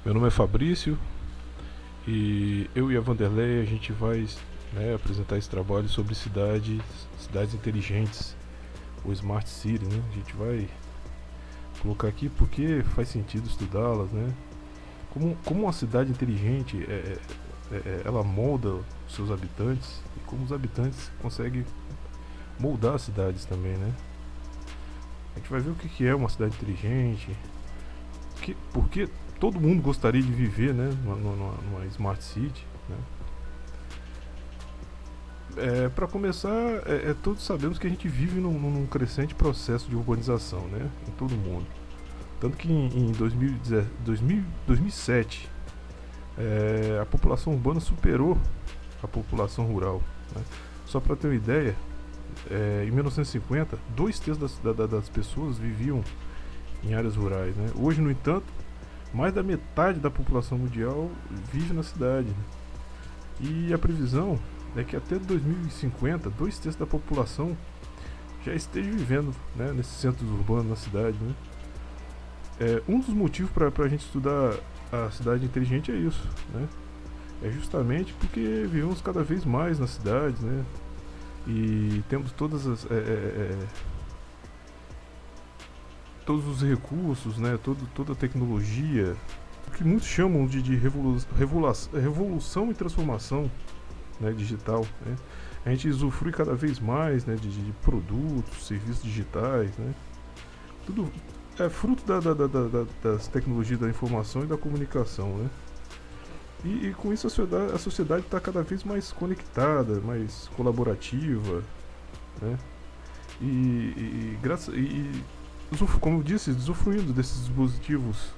Meu nome é Fabrício e eu e a Vanderlei a gente vai, apresentar esse trabalho sobre cidades inteligentes, ou Smart City, né? A gente vai colocar aqui porque faz sentido estudá-las, né? Como uma cidade inteligente ela molda os seus habitantes e como os habitantes conseguem moldar as cidades também, né? A gente vai ver o que é uma cidade inteligente, porque todo mundo gostaria de viver, né, numa Smart City, né? Para começar, todos sabemos que a gente vive num crescente processo de urbanização, né, em todo o mundo. Tanto que em 2007 a população urbana superou a população rural, né? Só para ter uma ideia, em 1950, 2/3 das pessoas viviam em áreas rurais, né? Hoje, no entanto, mais da metade da população mundial vive na cidade, né? E a previsão é que até 2050, 2/3 da população já esteja vivendo, né, nesses centros urbanos na cidade, né? Um dos motivos para a gente estudar a cidade inteligente é isso, né? É justamente porque vivemos cada vez mais nas cidades, né? E temos todos os recursos, né? Toda a tecnologia, o que muitos chamam de revolução e transformação, né, digital, né? A gente usufrui cada vez mais, né, de produtos, serviços digitais, né? Tudo é fruto das tecnologias da informação e da comunicação, né? E com isso a sociedade está cada vez mais conectada, mais colaborativa, né? Como eu disse, usufruindo desses dispositivos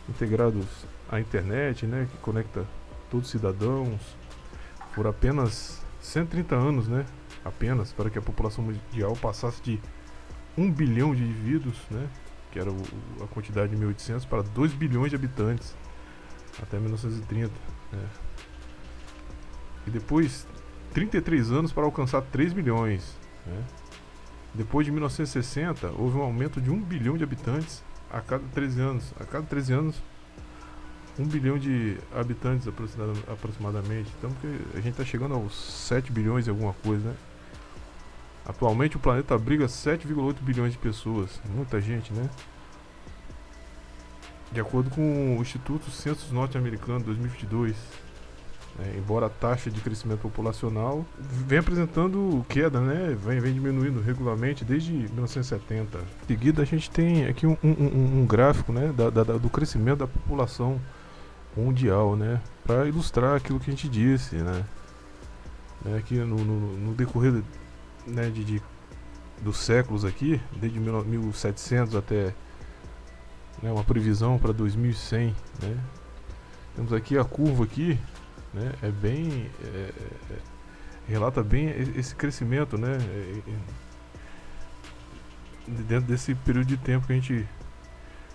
integrados à internet, né, que conecta todos os cidadãos, por apenas 130 anos, né? Apenas para que a população mundial passasse de 1 bilhão de indivíduos, né? Que era a quantidade de 1800 para 2 bilhões de habitantes até 1930, né? E depois 33 anos para alcançar 3 bilhões, né? Depois de 1960 houve um aumento de 1 bilhão de habitantes a cada 13 anos. A cada 13 anos 1 bilhão de habitantes aproximadamente. Então a gente está chegando aos 7 bilhões e alguma coisa, né? Atualmente o planeta abriga 7,8 bilhões de pessoas. Muita gente, né? De acordo com o Instituto Census Norte-Americano 2022, embora a taxa de crescimento populacional vem apresentando queda, né? Vem diminuindo regularmente desde 1970. Em seguida a gente tem aqui um gráfico, né, do crescimento da população mundial, né? Para ilustrar aquilo que a gente disse, né? Aqui no decorrer, né, dos séculos aqui, desde 1700 até, né, uma previsão para 2100, né? Temos aqui a curva aqui, né? Relata bem esse crescimento, né? Dentro desse período de tempo que a gente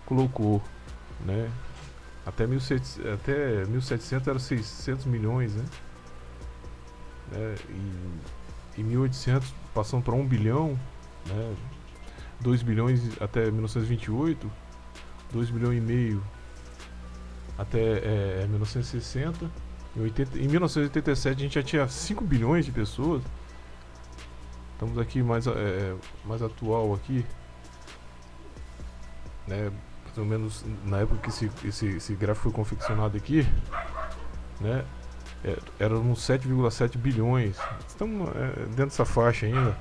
colocou, né? Até 1700 era 600 milhões, né? Em 1800 passamos para 1 bilhão, né? 2 bilhões até 1928, 2 bilhões e meio até 1960. Em 1987 a gente já tinha 5 bilhões de pessoas. Estamos aqui mais atual aqui, né? Mais ou menos na época que esse gráfico foi confeccionado aqui, né? Éramos 7,7 bilhões. Estamos dentro dessa faixa ainda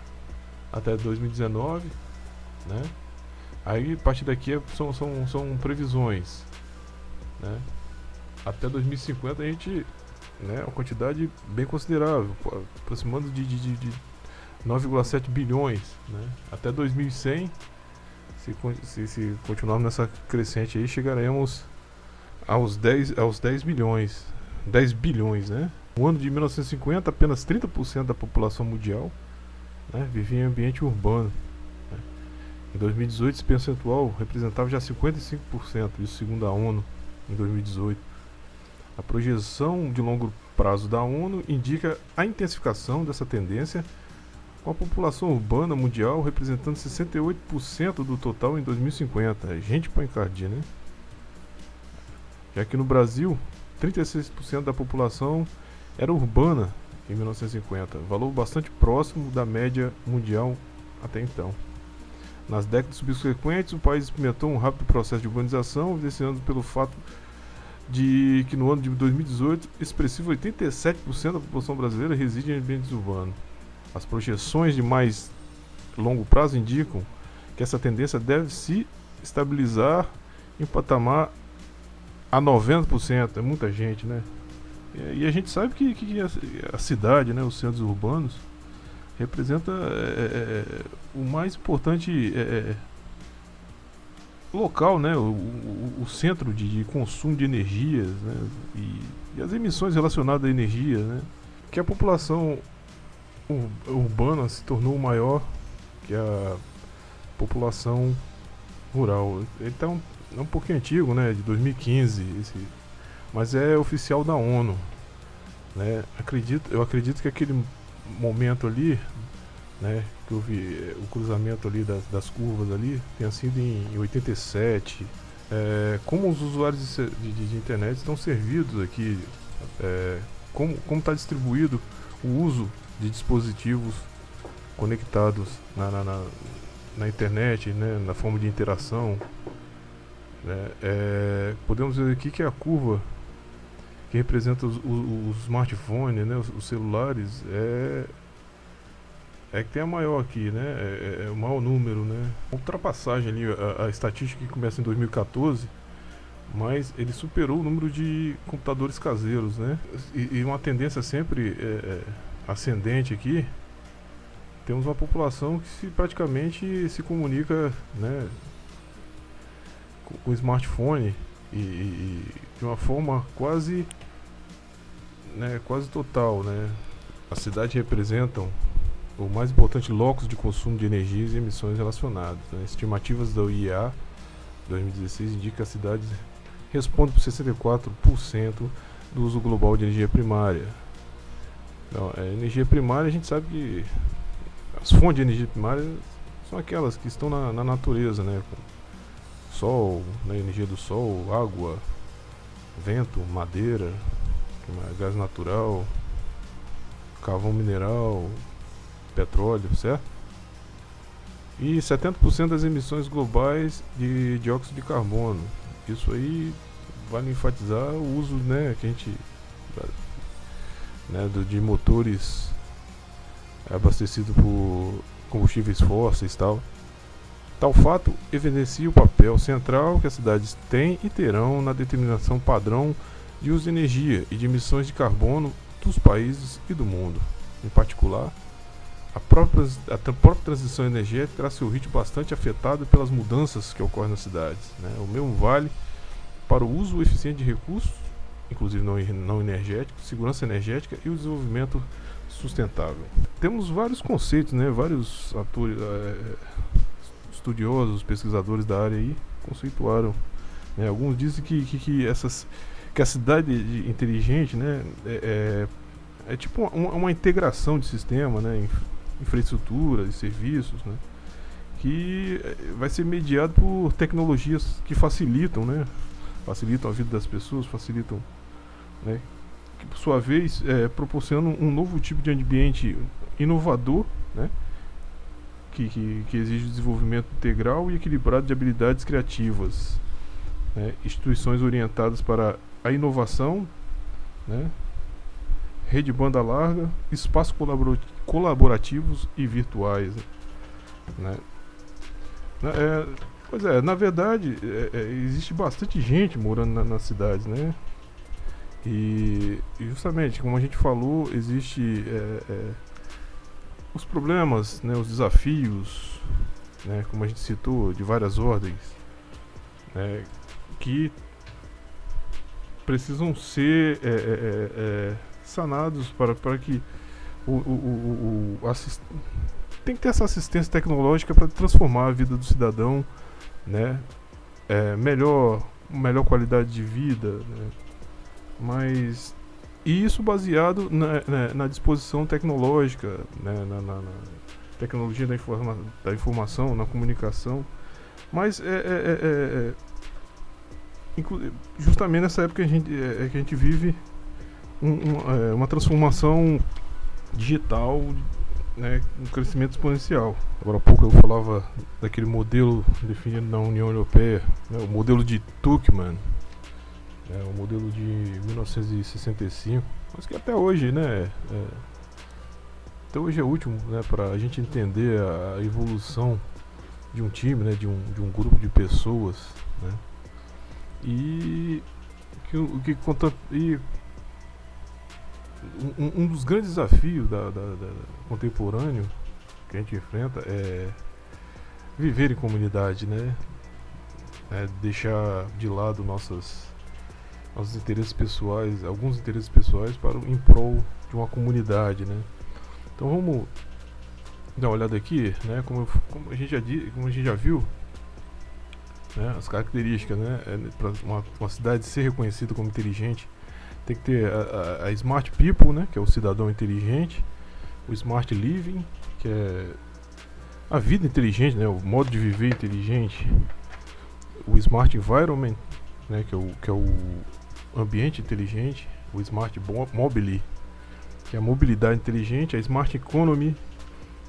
até 2019, né? Aí a partir daqui são previsões, né? Até 2050 a gente, né, uma quantidade bem considerável, aproximando de 9,7 bilhões, né? Até 2100, se continuarmos nessa crescente aí, chegaremos aos 10 bilhões, 10 bilhões, né? No ano de 1950, apenas 30% da população mundial, né, vivia em ambiente urbano, né? Em 2018, esse percentual representava já 55%, isso segundo a ONU, em 2018. A projeção de longo prazo da ONU indica a intensificação dessa tendência, com a população urbana mundial representando 68% do total em 2050. É gente para encardir, né? já que no Brasil 36% da população era urbana em 1950, valor bastante próximo da média mundial até então. Nas décadas subsequentes, o país experimentou um rápido processo de urbanização, evidenciando pelo fato de que no ano de 2018, expressivo 87% da população brasileira reside em ambientes urbanos. As projeções de mais longo prazo indicam que essa tendência deve se estabilizar em patamar a 90%, é muita gente, né? E a gente sabe que a cidade, né, os centros urbanos, representa o mais importante local, né, o centro de consumo de energias, né, e as emissões relacionadas à energia, né, que a população urbana se tornou maior que a população rural. Então é um pouquinho antigo, né, de 2015, mas é oficial da ONU, né. Eu acredito que aquele momento ali, né, que houve o cruzamento ali das curvas ali, tenha sido em 87. Como os usuários de internet estão servidos aqui, como está distribuído o uso de dispositivos conectados na internet, né, na forma de interação, né. Podemos ver aqui que a curva que representa os smartphones, né, os celulares, que tem a maior aqui, né, é o maior número, né. Ultrapassagem ali, a estatística que começa em 2014, mas ele superou o número de computadores caseiros, né, e uma tendência sempre ascendente aqui. Temos uma população que praticamente se comunica, né, com o smartphone e de uma forma quase total, né. As cidades representam o mais importante locus de consumo de energias e emissões relacionadas, né. Estimativas da IEA 2016 indicam que as cidades respondem por 64% do uso global de energia primária. Então, a energia primária, a gente sabe que as fontes de energia primária são aquelas que estão na natureza, né? Sol, né? Energia do sol, água, vento, madeira, gás natural, carvão mineral, petróleo, certo? E 70% das emissões globais de dióxido de carbono. Isso aí vale enfatizar o uso, né, que a gente, né, de motores abastecidos por combustíveis fósseis e tal. Tal fato evidencia o papel central que as cidades têm e terão na determinação padrão de uso de energia e de emissões de carbono dos países e do mundo. Em particular, a própria transição energética terá seu ritmo bastante afetado pelas mudanças que ocorrem nas cidades, né? O mesmo vale para o uso eficiente de recursos, inclusive não energéticos, segurança energética e o desenvolvimento sustentável. Temos vários conceitos, né? Vários atores, estudiosos, pesquisadores da área aí conceituaram, né? Alguns dizem que a cidade inteligente, né, é tipo uma integração de sistema, né, infraestrutura e serviços, né, que vai ser mediado por tecnologias que facilitam, né, facilitam a vida das pessoas, facilitam, né, que por sua vez proporcionam um novo tipo de ambiente inovador, né, que exige o desenvolvimento integral e equilibrado de habilidades criativas, né, instituições orientadas para a inovação, né, rede de banda larga, espaços colaborativos e virtuais, né. Pois é, na verdade, existe bastante gente morando nas cidades, né, e justamente, como a gente falou, existe os problemas, né, os desafios, né, como a gente citou, de várias ordens, né, que precisam ser sanados para que tem que ter essa assistência tecnológica para transformar a vida do cidadão, né, melhor qualidade de vida, né, mas e isso baseado na disposição tecnológica, né, na tecnologia da informação, na comunicação, mas justamente nessa época que a gente vive uma transformação digital, né, um crescimento exponencial. Agora há pouco eu falava daquele modelo definido na União Europeia, né, o modelo de Tuchman, o modelo de 1965, mas que até hoje, né, até hoje é útil, né, para a gente entender a evolução de um time, né, de um grupo de pessoas, né, e o que conta um dos grandes desafios da contemporâneo que a gente enfrenta é viver em comunidade, né? Deixar de lado nossos interesses pessoais, alguns interesses pessoais em prol de uma comunidade, né? Então vamos dar uma olhada aqui, né? Como a gente já viu, né? As características, né? Para uma cidade ser reconhecida como inteligente, tem que ter a Smart People, né, que é o cidadão inteligente, o Smart Living, que é a vida inteligente, né, o modo de viver inteligente, o Smart Environment, né, que é o ambiente inteligente, o Smart Mobility, que é a mobilidade inteligente, a Smart Economy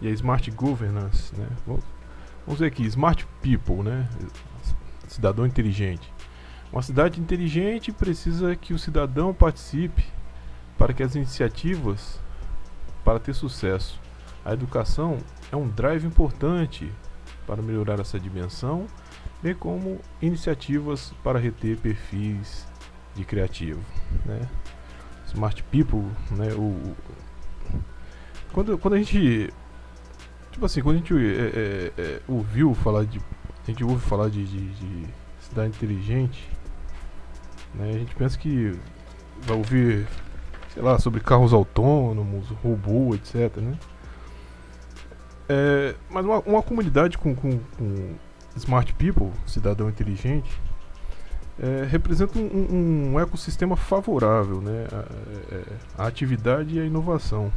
e a Smart Governance, né. Vamos ver aqui, Smart People, né, cidadão inteligente. Uma cidade inteligente precisa que o cidadão participe para que as iniciativas para ter sucesso. A educação é um drive importante para melhorar essa dimensão, bem como iniciativas para reter perfis de criativo, né? Smart People, né? Quando a gente, tipo assim, quando a gente ouve falar de cidade inteligente, né, a gente pensa que vai ouvir, sei lá, sobre carros autônomos, robô, etc, né? Mas uma comunidade com Smart People, cidadão inteligente, representa um ecossistema favorável, né, à atividade e à inovação.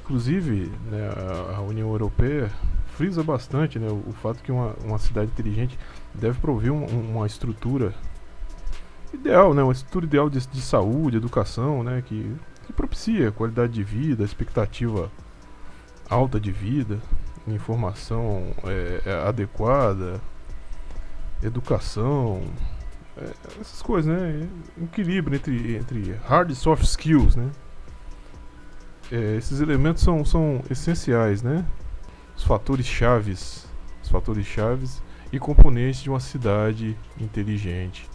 Inclusive, né, a União Europeia frisa bastante, né, o fato que uma cidade inteligente deve prover uma estrutura ideal, né, uma estrutura ideal de saúde, educação, né, que propicia qualidade de vida, expectativa alta de vida, informação adequada, educação, essas coisas, né, equilíbrio entre hard e soft skills, né. Esses elementos são essenciais, né, os fatores chaves e componentes de uma cidade inteligente,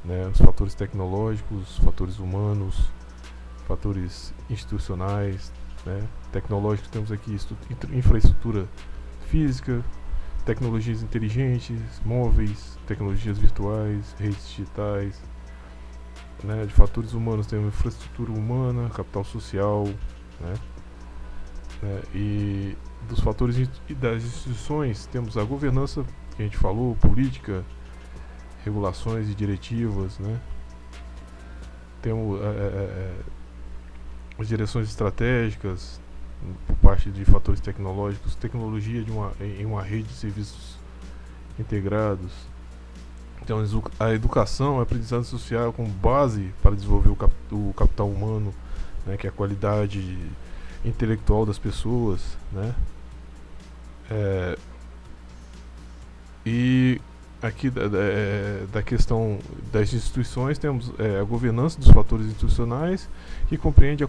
né, os fatores tecnológicos, fatores humanos, fatores institucionais, né, tecnológicos. Temos aqui infraestrutura física, tecnologias inteligentes, móveis, tecnologias virtuais, redes digitais, né. De fatores humanos temos infraestrutura humana, capital social, né, e dos fatores das instituições temos a governança que a gente falou, política, regulações e diretivas, né. Temos as direções estratégicas por parte de fatores tecnológicos, tecnologia em uma rede de serviços integrados. Então a educação, a aprendizagem social como base para desenvolver o capital humano, né, que é a qualidade intelectual das pessoas, né. E aqui da questão das instituições temos a governança dos fatores institucionais, que compreende a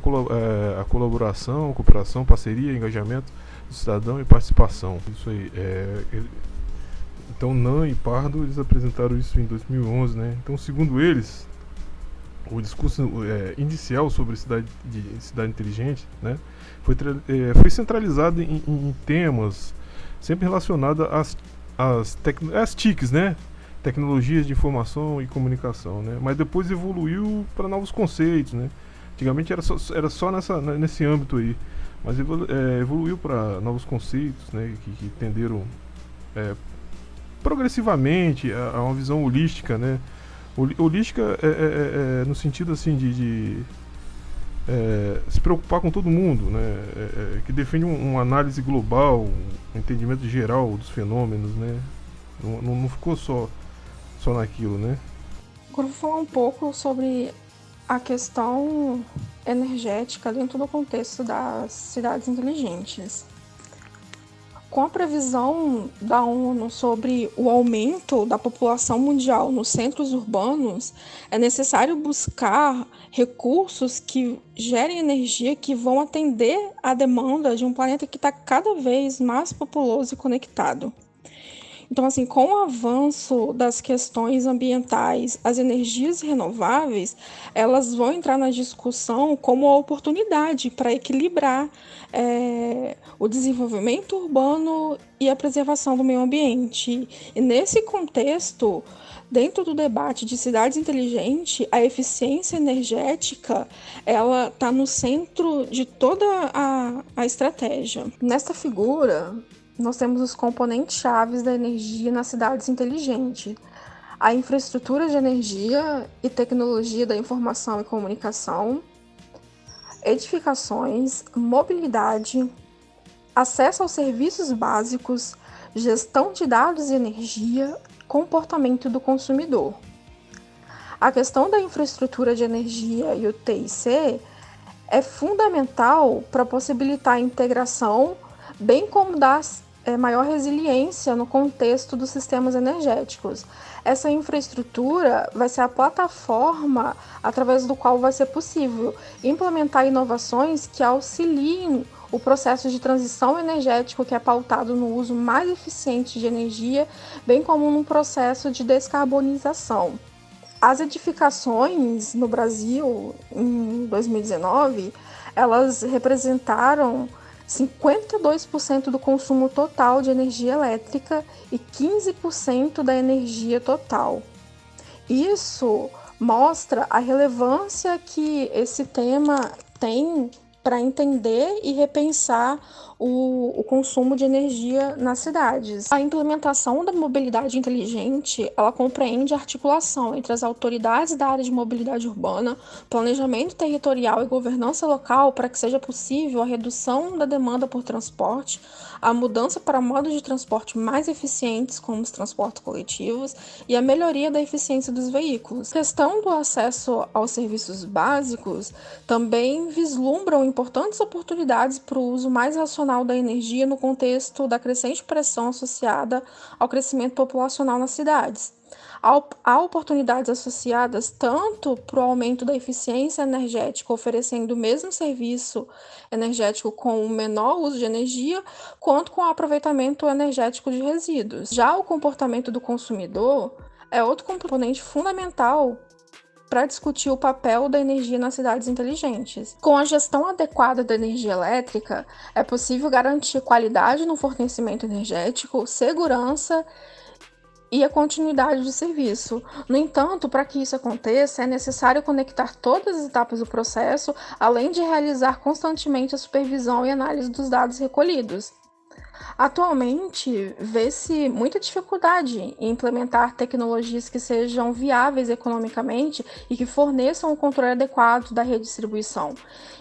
colaboração, cooperação, parceria, engajamento do cidadão e participação. Isso aí. Então Nan e Pardo, eles apresentaram isso em 2011, né? Então, segundo eles, o discurso inicial sobre cidade inteligente, né, foi centralizado em temas sempre relacionados às TICs, né, tecnologias de informação e comunicação, né, mas depois evoluiu para novos conceitos, né. Antigamente era só nesse âmbito aí, mas evoluiu para novos conceitos, né, que tenderam progressivamente a uma visão holística, né. Holística no sentido assim de se preocupar com todo mundo, né? Que defende uma análise global, um entendimento geral dos fenômenos, né? Não ficou só naquilo, né? Agora eu vou falar um pouco sobre a questão energética dentro do contexto das cidades inteligentes. Com a previsão da ONU sobre o aumento da população mundial nos centros urbanos, é necessário buscar recursos que gerem energia que vão atender à demanda de um planeta que está cada vez mais populoso e conectado. Então, assim, com o avanço das questões ambientais, as energias renováveis, elas vão entrar na discussão como uma oportunidade para equilibrar o desenvolvimento urbano e a preservação do meio ambiente. E nesse contexto, dentro do debate de cidades inteligentes, a eficiência energética ela está no centro de toda a estratégia. Nesta figura, nós temos os componentes chaves da energia nas cidades inteligentes. A infraestrutura de energia e tecnologia da informação e comunicação, edificações, mobilidade, acesso aos serviços básicos, gestão de dados e energia, comportamento do consumidor. A questão da infraestrutura de energia e o TIC é fundamental para possibilitar a integração, bem como dar maior resiliência no contexto dos sistemas energéticos. Essa infraestrutura vai ser a plataforma através do qual vai ser possível implementar inovações que auxiliem o processo de transição energética que é pautado no uso mais eficiente de energia, bem como num processo de descarbonização. As edificações no Brasil, em 2019, elas representaram 52% do consumo total de energia elétrica e 15% da energia total. Isso mostra a relevância que esse tema tem para entender e repensar o consumo de energia nas cidades. A implementação da mobilidade inteligente, ela compreende a articulação entre as autoridades da área de mobilidade urbana, planejamento territorial e governança local para que seja possível a redução da demanda por transporte, a mudança para modos de transporte mais eficientes, como os transportes coletivos, e a melhoria da eficiência dos veículos. A questão do acesso aos serviços básicos também vislumbram importantes oportunidades para o uso mais racional da energia no contexto da crescente pressão associada ao crescimento populacional nas cidades. Há oportunidades associadas tanto para o aumento da eficiência energética, oferecendo o mesmo serviço energético com o menor uso de energia, quanto com o aproveitamento energético de resíduos. Já o comportamento do consumidor é outro componente fundamental para discutir o papel da energia nas cidades inteligentes. Com a gestão adequada da energia elétrica, é possível garantir qualidade no fornecimento energético, segurança e a continuidade do serviço. No entanto, para que isso aconteça, é necessário conectar todas as etapas do processo, além de realizar constantemente a supervisão e análise dos dados recolhidos. Atualmente, vê-se muita dificuldade em implementar tecnologias que sejam viáveis economicamente e que forneçam o controle adequado da rede de distribuição.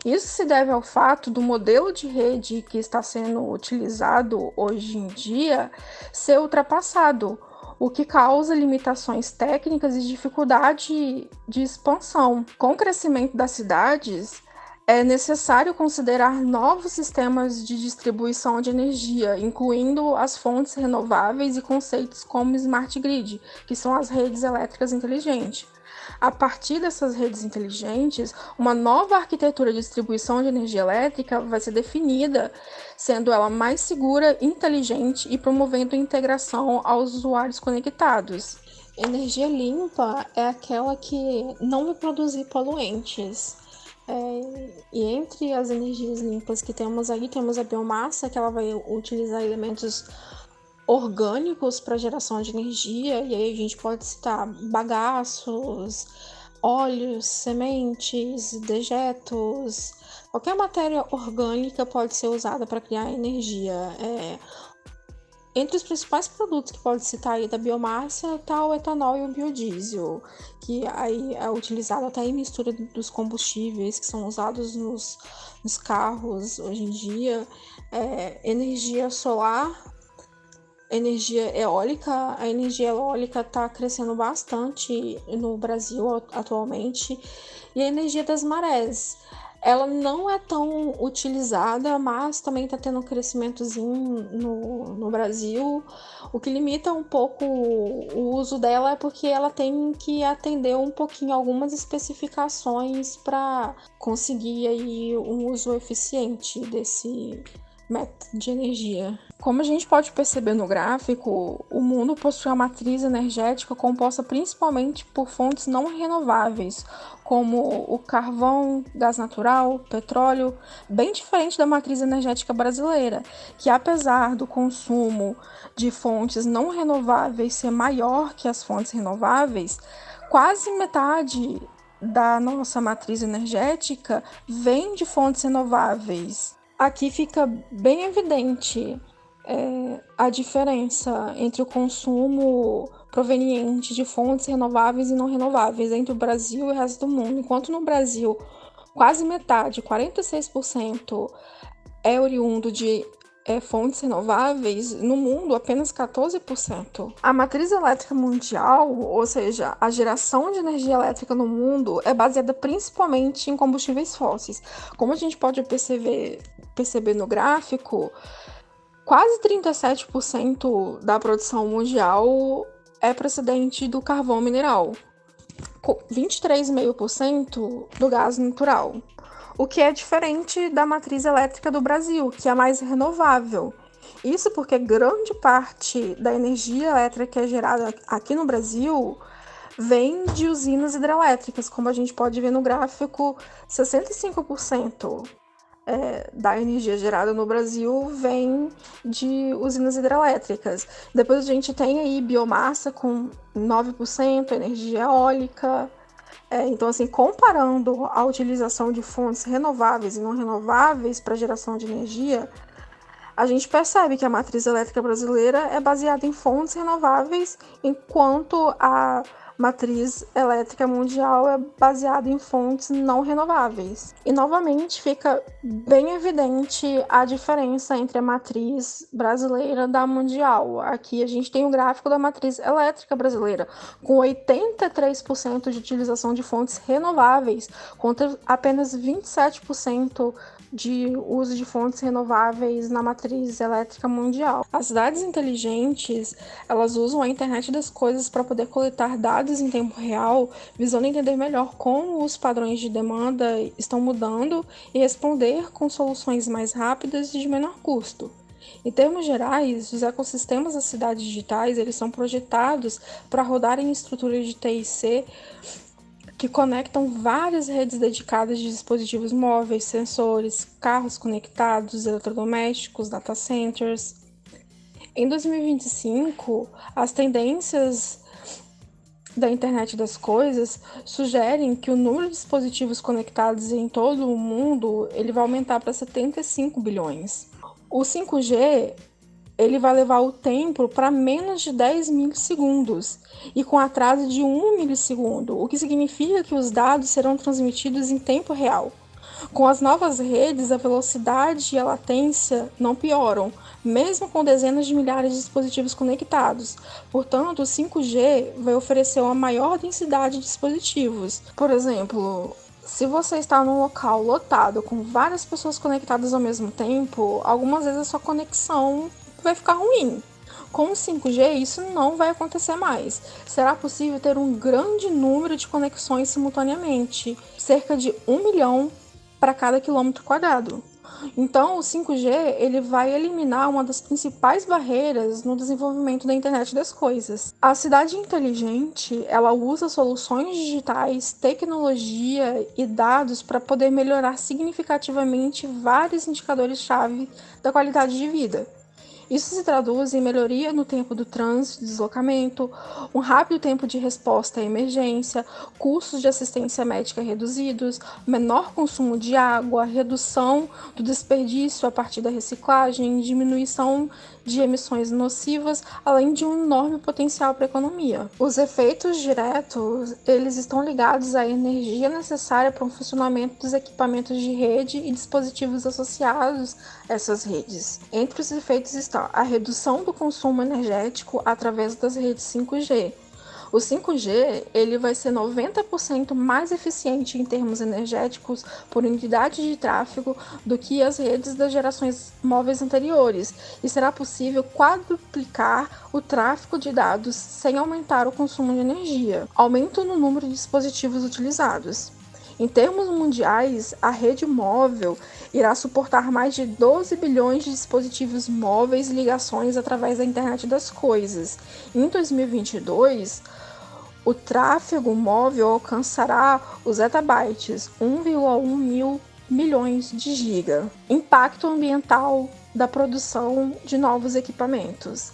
Isso se deve ao fato do modelo de rede que está sendo utilizado hoje em dia ser ultrapassado, o que causa limitações técnicas e dificuldade de expansão. Com o crescimento das cidades, é necessário considerar novos sistemas de distribuição de energia, incluindo as fontes renováveis e conceitos como Smart Grid, que são as redes elétricas inteligentes. A partir dessas redes inteligentes, uma nova arquitetura de distribuição de energia elétrica vai ser definida, sendo ela mais segura, inteligente e promovendo a integração aos usuários conectados. Energia limpa é aquela que não vai produzir poluentes. E entre as energias limpas que temos aí, temos a biomassa, que ela vai utilizar elementos orgânicos para geração de energia, e aí a gente pode citar bagaços, óleos, sementes, dejetos, qualquer matéria orgânica pode ser usada para criar energia. Entre os principais produtos que pode citar aí da biomassa está o etanol e o biodiesel, que aí é utilizado até em mistura dos combustíveis que são usados nos carros hoje em dia. Energia solar energia eólica. A energia eólica está crescendo bastante no Brasil atualmente. E a energia das marés. Ela não é tão utilizada, mas também está tendo um crescimentozinho no Brasil. O que limita um pouco o uso dela é porque ela tem que atender um pouquinho algumas especificações para conseguir aí um uso eficiente desse método de energia. Como a gente pode perceber no gráfico, o mundo possui uma matriz energética composta principalmente por fontes não renováveis, como o carvão, gás natural, petróleo, bem diferente da matriz energética brasileira, que apesar do consumo de fontes não renováveis ser maior que as fontes renováveis, quase metade da nossa matriz energética vem de fontes renováveis. Aqui fica bem evidente a diferença entre o consumo proveniente de fontes renováveis e não renováveis entre o Brasil e o resto do mundo. Enquanto no Brasil, quase metade, 46%, é oriundo de fontes renováveis, no mundo apenas 14%. A matriz elétrica mundial, ou seja, a geração de energia elétrica no mundo, é baseada principalmente em combustíveis fósseis. Como a gente pode perceber no gráfico, quase 37% da produção mundial é procedente do carvão mineral, 23,5% do gás natural, o que é diferente da matriz elétrica do Brasil, que é mais renovável. Isso porque grande parte da energia elétrica que é gerada aqui no Brasil vem de usinas hidrelétricas, como a gente pode ver no gráfico, 65% da energia gerada no Brasil vem de usinas hidrelétricas. Depois a gente tem aí biomassa com 9%, energia eólica. Então, assim, comparando a utilização de fontes renováveis e não renováveis para geração de energia, a gente percebe que a matriz elétrica brasileira é baseada em fontes renováveis, enquanto a matriz elétrica mundial é baseada em fontes não renováveis. E novamente fica bem evidente a diferença entre a matriz brasileira e da mundial. Aqui a gente tem o gráfico da matriz elétrica brasileira, com 83% de utilização de fontes renováveis, contra apenas 27% de uso de fontes renováveis na matriz elétrica mundial. As cidades inteligentes, elas usam a internet das coisas para poder coletar dados em tempo real, visando entender melhor como os padrões de demanda estão mudando e responder com soluções mais rápidas e de menor custo. Em termos gerais, os ecossistemas das cidades digitais, eles são projetados para rodarem em estruturas de TIC que conectam várias redes dedicadas de dispositivos móveis, sensores, carros conectados, eletrodomésticos, data centers. Em 2025, as tendências da internet das coisas sugerem que o número de dispositivos conectados em todo o mundo ele vai aumentar para 75 bilhões. O 5G ele vai levar o tempo para menos de 10 milissegundos e com atraso de 1 milissegundo, o que significa que os dados serão transmitidos em tempo real. Com as novas redes, a velocidade e a latência não pioram, mesmo com dezenas de milhares de dispositivos conectados. Portanto, o 5G vai oferecer uma maior densidade de dispositivos. Por exemplo, se você está num local lotado com várias pessoas conectadas ao mesmo tempo, algumas vezes a sua conexão vai ficar ruim. Com o 5G, isso não vai acontecer mais. Será possível ter um grande número de conexões simultaneamente, cerca de 1 milhão para cada quilômetro quadrado. Então, o 5G ele vai eliminar uma das principais barreiras no desenvolvimento da internet das coisas. A cidade inteligente, ela usa soluções digitais, tecnologia e dados para poder melhorar significativamente vários indicadores-chave da qualidade de vida. Isso se traduz em melhoria no tempo do trânsito e deslocamento, um rápido tempo de resposta à emergência, custos de assistência médica reduzidos, menor consumo de água, redução do desperdício a partir da reciclagem, diminuição de emissões nocivas, além de um enorme potencial para a economia. Os efeitos diretos, eles estão ligados à energia necessária para o funcionamento dos equipamentos de rede e dispositivos associados a essas redes. Entre os efeitos estão alcança a redução do consumo energético através das redes 5G. O 5G ele vai ser 90% mais eficiente em termos energéticos por unidade de tráfego do que as redes das gerações móveis anteriores, e será possível quadruplicar o tráfego de dados sem aumentar o consumo de energia. Aumento no número de dispositivos utilizados. Em termos mundiais, a rede móvel irá suportar mais de 12 bilhões de dispositivos móveis e ligações através da internet das coisas. Em 2022, o tráfego móvel alcançará os zettabytes, 1,1 mil milhões de giga. Impacto ambiental da produção de novos equipamentos.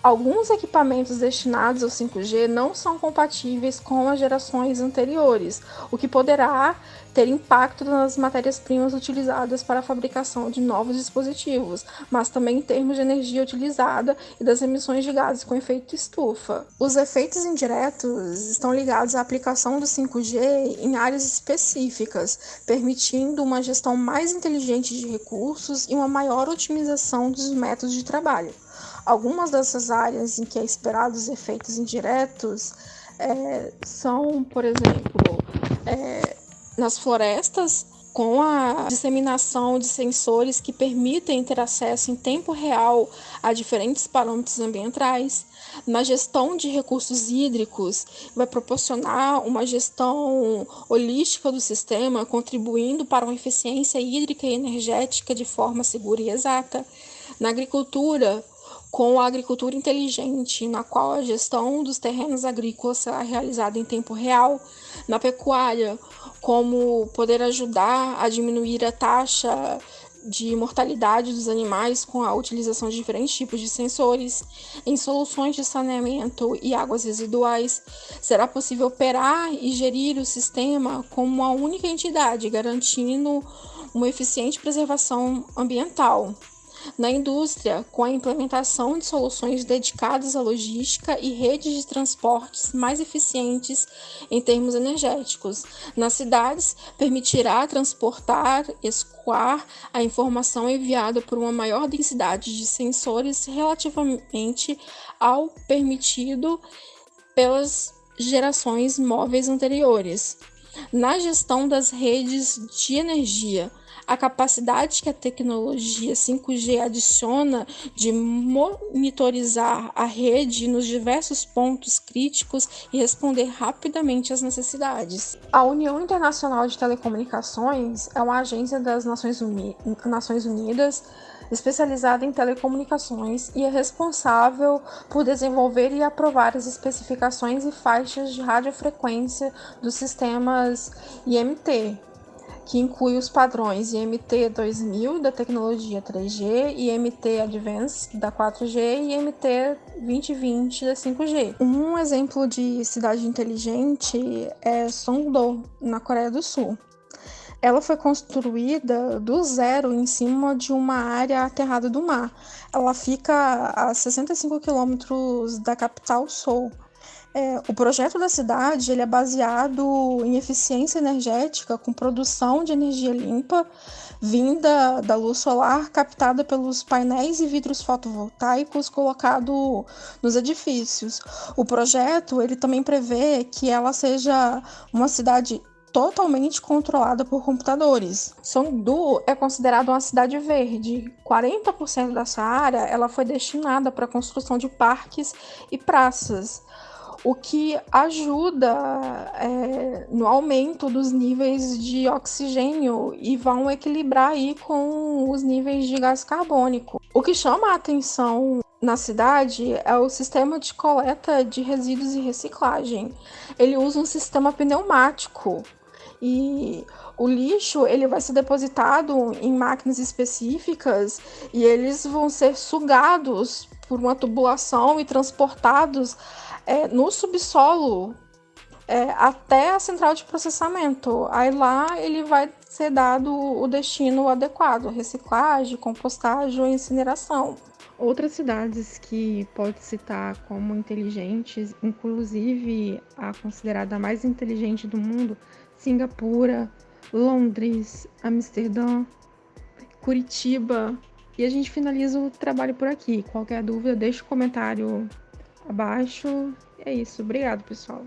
Alguns equipamentos destinados ao 5G não são compatíveis com as gerações anteriores, o que poderá ter impacto nas matérias-primas utilizadas para a fabricação de novos dispositivos, mas também em termos de energia utilizada e das emissões de gases com efeito estufa. Os efeitos indiretos estão ligados à aplicação do 5G em áreas específicas, permitindo uma gestão mais inteligente de recursos e uma maior otimização dos métodos de trabalho. Algumas dessas áreas em que é esperado os efeitos indiretos são, por exemplo, nas florestas, com a disseminação de sensores que permitem ter acesso em tempo real a diferentes parâmetros ambientais. Na gestão de recursos hídricos, vai proporcionar uma gestão holística do sistema, contribuindo para uma eficiência hídrica e energética de forma segura e exata. Na agricultura, com a agricultura inteligente, na qual a gestão dos terrenos agrícolas será realizada em tempo real. Na pecuária, como poder ajudar a diminuir a taxa de mortalidade dos animais com a utilização de diferentes tipos de sensores. Em soluções de saneamento e águas residuais, será possível operar e gerir o sistema como uma única entidade, garantindo uma eficiente preservação ambiental. Na indústria, com a implementação de soluções dedicadas à logística e redes de transportes mais eficientes em termos energéticos. Nas cidades, permitirá transportar e escoar a informação enviada por uma maior densidade de sensores relativamente ao permitido pelas gerações móveis anteriores. Na gestão das redes de energia, a capacidade que a tecnologia 5G adiciona de monitorizar a rede nos diversos pontos críticos e responder rapidamente às necessidades. A União Internacional de Telecomunicações é uma agência das Nações Unidas especializada em telecomunicações e é responsável por desenvolver e aprovar as especificações e faixas de radiofrequência dos sistemas IMT, que inclui os padrões IMT 2000 da tecnologia 3G, IMT Advanced da 4G e IMT 2020 da 5G. Um exemplo de cidade inteligente é Songdo, na Coreia do Sul. Ela foi construída do zero em cima de uma área aterrada do mar. Ela fica a 65 quilômetros da capital Seoul. O projeto da cidade ele é baseado em eficiência energética com produção de energia limpa vinda da luz solar captada pelos painéis e vidros fotovoltaicos colocados nos edifícios. O projeto ele também prevê que ela seja uma cidade totalmente controlada por computadores. Songdo é considerada uma cidade verde. 40% dessa área ela foi destinada para a construção de parques e praças, o que ajuda no aumento dos níveis de oxigênio e vão equilibrar aí com os níveis de gás carbônico. O que chama a atenção na cidade é o sistema de coleta de resíduos e reciclagem. Ele usa um sistema pneumático e o lixo ele vai ser depositado em máquinas específicas e eles vão ser sugados por uma tubulação e transportados no subsolo até a central de processamento. Aí lá ele vai ser dado o destino adequado, reciclagem, compostagem ou incineração. Outras cidades que pode citar como inteligentes, inclusive a considerada mais inteligente do mundo, Singapura, Londres, Amsterdã, Curitiba, E a gente finaliza o trabalho por aqui. Qualquer dúvida, deixa o comentário abaixo. É isso. Obrigado, pessoal.